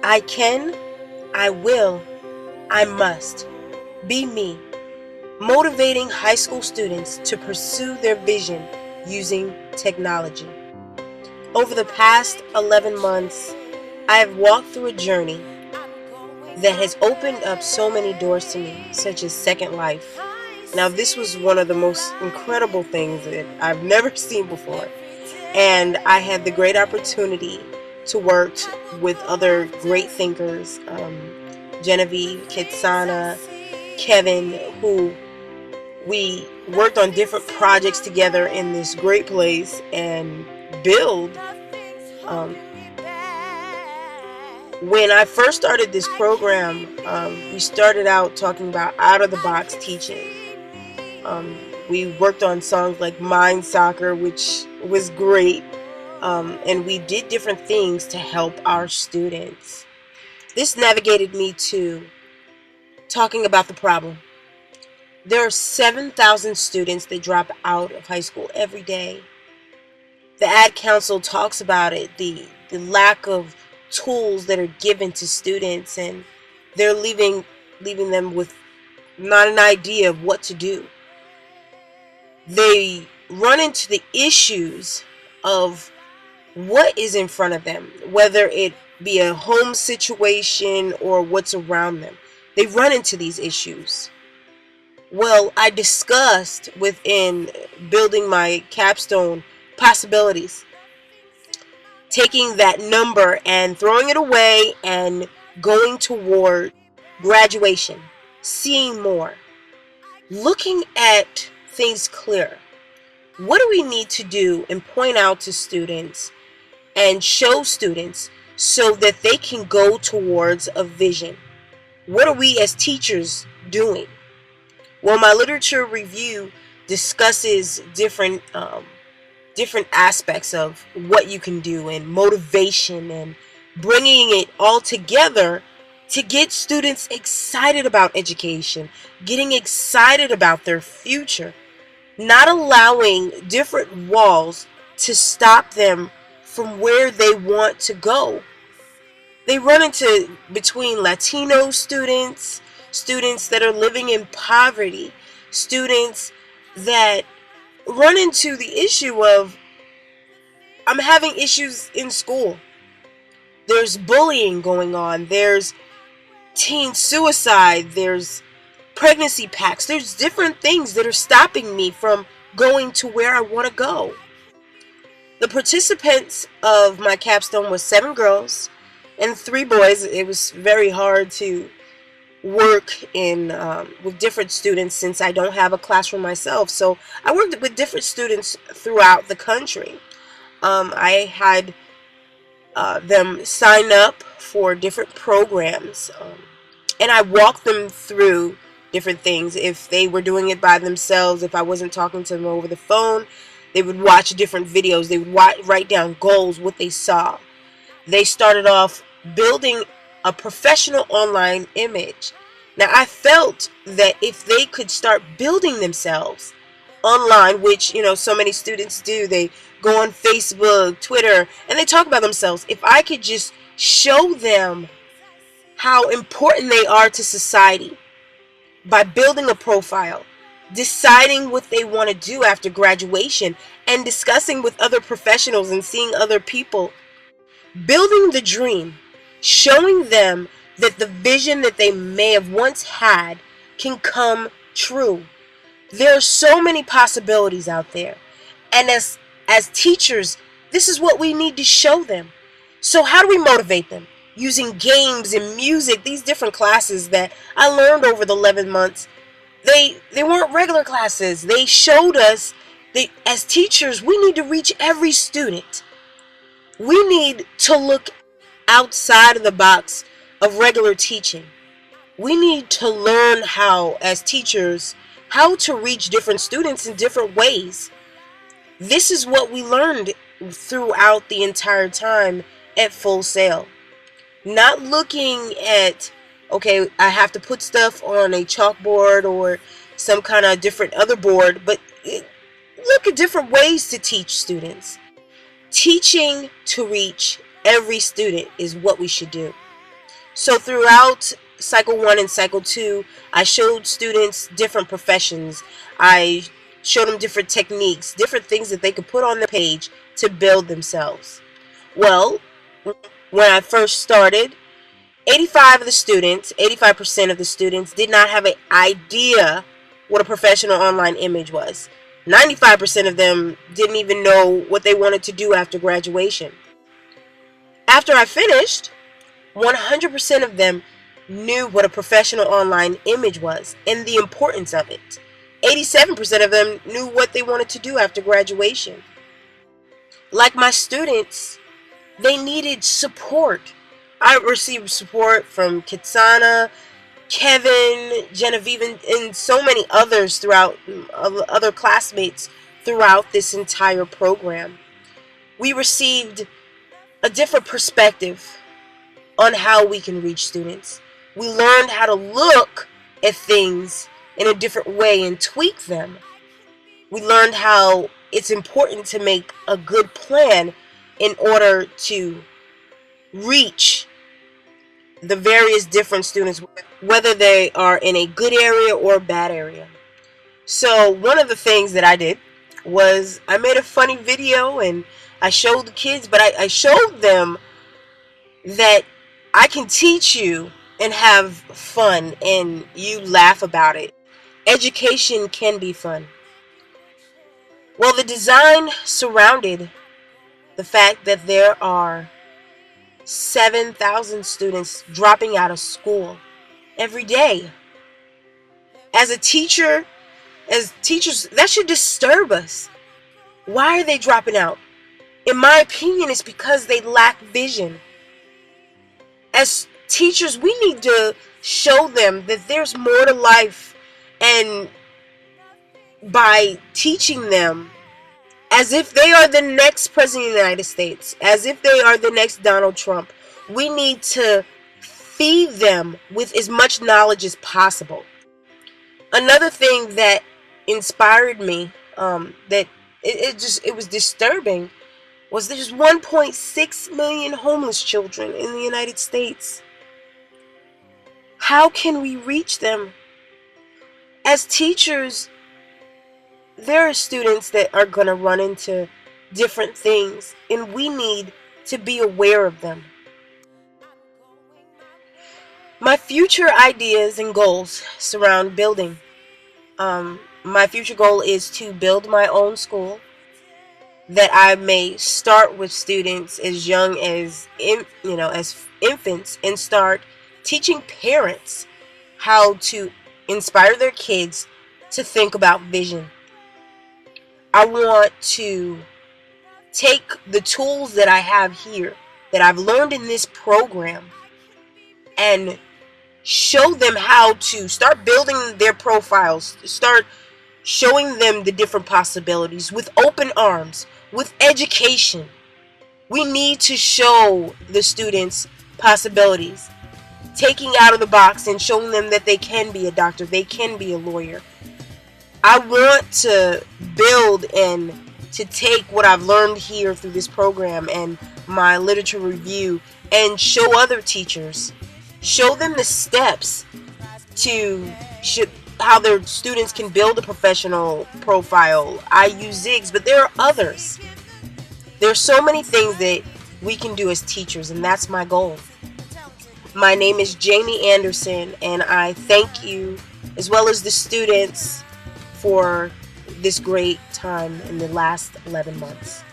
I can, I will, I must. Be me. Motivating high school students to pursue their vision using technology. Over the past 11 months, I have walked through a journey that has opened up so many doors to me, such as Second Life. Now, this was one of the most incredible things that I've never seen before. And I had the great opportunity to work with other great thinkers, Genevieve, Kitsana, Kevin, who we worked on different projects together in this great place and build. Um, when I first started this program, we started out talking about out-of-the-box teaching. We worked on songs like Mind Soccer, which was great, and we did different things to help our students. This navigated me to talking about the problem. There are 7,000 students that drop out of high school every day. The Ad Council talks about it, the lack of tools that are given to students, and they're leaving them with not an idea of what to do. They run into the issues of what is in front of them, whether it be a home situation or what's around them. They run into these issues. Well, I discussed within building my Capstone possibilities, taking that number and throwing it away and going toward graduation, seeing more, looking at things clearer. What do we need to do and point out to students and show students so that they can go towards a vision? What are we as teachers doing? Well, my literature review discusses different aspects of what you can do and motivation and bringing it all together to get students excited about education, getting excited about their future, not allowing different walls to stop them from where they want to go. They run into between Latino students, students that are living in poverty, students that run into the issue of, I'm having issues in school. There's bullying going on. There's teen suicide. There's pregnancy packs. There's different things that are stopping me from going to where I want to go. The participants of my capstone was 7 girls and 3 boys. It was very hard to work in with different students since I don't have a classroom myself. So I worked with different students throughout the country. I had them sign up for different programs, and I walked them through different things. If they were doing it by themselves, if I wasn't talking to them over the phone, they would watch different videos. They would write down goals, what they saw. They started off building a professional online image. Now, I felt that if they could start building themselves online, which, so many students do, they go on Facebook, Twitter, and they talk about themselves. If I could just show them how important they are to society by building a profile, deciding what they want to do after graduation, and discussing with other professionals and seeing other people, building the dream, showing them that the vision that they may have once had can come true. There are so many possibilities out there. And as teachers, this is what we need to show them. So how do we motivate them? Using games and music, these different classes that I learned over the 11 months, they weren't regular classes. They showed us that as teachers, we need to reach every student. We need to look outside of the box of regular teaching. We need to learn how, as teachers, how to reach different students in different ways. This is what we learned throughout the entire time at Full Sail. Not looking at, okay, I have to put stuff on a chalkboard or some kind of different other board, but look at different ways to teach students. Teaching to reach every student is what we should do. So throughout cycle 1 and cycle 2, I showed students different professions. I showed them different techniques, different things that they could put on the page to build themselves. Well, when I first started, 85% of the students did not have an idea what a professional online image was. 95% of them didn't even know what they wanted to do after graduation. After I finished, 100% of them knew what a professional online image was and the importance of it. 87% of them knew what they wanted to do after graduation. Like my students, they needed support. I received support from Kitsana, Kevin, Genevieve, and so many others throughout, other classmates throughout this entire program. We received a different perspective on how we can reach students. We learned how to look at things in a different way and tweak them. We learned how it's important to make a good plan in order to reach the various different students, whether they are in a good area or a bad area. So one of the things that I did was I made a funny video and I showed the kids, but I showed them that I can teach you and have fun and you laugh about it. Education can be fun. Well, the design surrounded the fact that there are 7,000 students dropping out of school every day. As teachers, that should disturb us. Why are they dropping out? In my opinion, it's because they lack vision. As teachers, we need to show them that there's more to life, and by teaching them as if they are the next president of the United States, as if they are the next Donald Trump, we need to feed them with as much knowledge as possible. Another thing that inspired me, that it was disturbing, was there's 1.6 million homeless children in the United States. How can we reach them? As teachers, there are students that are going to run into different things, and we need to be aware of them. My future ideas and goals surround building. My future goal is to build my own school that I may start with students as young as as infants, and start teaching parents how to inspire their kids to think about vision. I want to take the tools that I have here, that I've learned in this program, and show them how to start building their profiles, start showing them the different possibilities with open arms, with education. We need to show the students possibilities, taking out of the box and showing them that they can be a doctor, they can be a lawyer. I want to build and to take what I've learned here through this program and my literature review and show other teachers, show them the steps to how their students can build a professional profile. I use Ziggs, but there are others. There's so many things that we can do as teachers, and that's my goal. My name is Jamie Anderson, and I thank you, as well as the students, for this great time in the last 11 months.